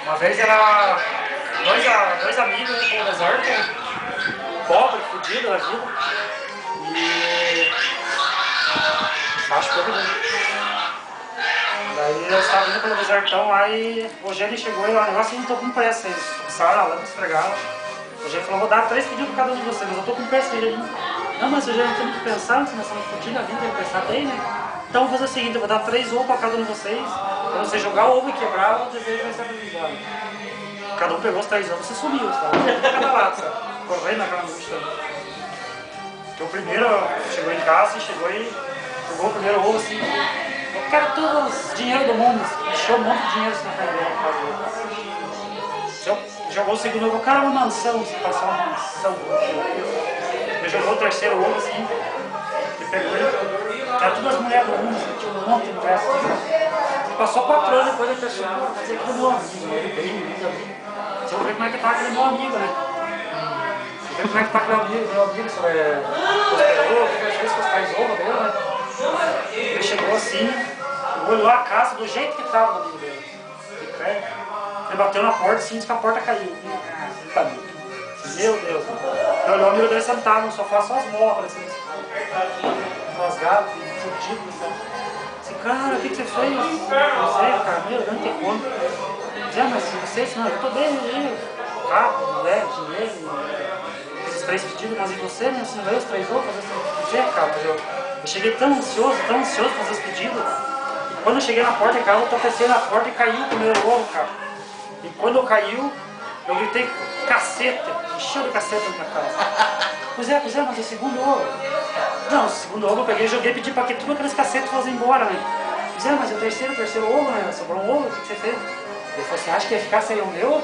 Uma vez era dois amigos indo pro deserto, pobre, fudido da vida. E acho que foi. Daí eu estava indo pelo desertão lá e o Eugênio chegou e eu assim, tô com pressa, eles começaram a lâmpada esfregar. O Eugênio falou, vou dar 3 pedidos pra cada um de vocês, mas eu tô com pressa. Ele, não, mas o Eugênio tem que pensar, nós estamos fodidos, a vida tem que pensar bem, né? Então eu vou fazer o seguinte, eu vou dar 3 ovos pra cada um de vocês, pra você jogar o ovo e quebrar, o desejo vai ser realizado. Cada um pegou os 3 ovos e sumiu, sabe? Cada lado, sabe? Correndo naquela angústia. Então o primeiro chegou em casa e chegou e jogou o primeiro ovo assim. Eu quero todo o dinheiro do mundo, encheu um monte de dinheiro assim na frente dele. Jogou o segundo ovo, o cara uma mansão, se passar uma mansão. Ele jogou o terceiro ovo assim, e pegou ele, era todas as mulheres do mundo, assim, tinha um monte de mulheres assim. Passou 4 anos depois ele pensou, quer dizer que ele é meu amigo, ele bem, você vai ver como é que tá aquele meu amigo, né? Você vê como é que tá aquele meu amigo, se ele prosperou, o que ele fez com os 3 ovos dele, né? Ele chegou assim, olhou a casa do jeito que estava no amigo dele. Ele bateu na porta assim, disse que a porta caiu. Meu Deus. Ele olhou o amigo dele sentado no sofá, só as móveis, assim, rasgado, fudido. Disse, cara, o que você fez? Não sei, cara, meu, não tem como. Dizia, mas você, não, eu tô bem, eu. Carro, mulher, dinheiro, esses 3 pedidos, mas e você, né? Você não veio os 3 outros fazer esse pedido, cara, mas eu cheguei tão ansioso pra fazer os pedidos. E quando eu cheguei na porta de casa, eu tropecei na porta e caiu o primeiro ovo, cara. E quando caiu, eu gritei caceta, encheu de caceta na minha casa. Pois é, mas o segundo ovo. Não, o segundo ovo eu peguei e joguei e pedi pra que tudo aqueles cacetos fossem embora, né? Pois é, mas o terceiro ovo, né? Sobrou um ovo, o que você fez? Ele falou assim, acha que ia ficar sem o meu?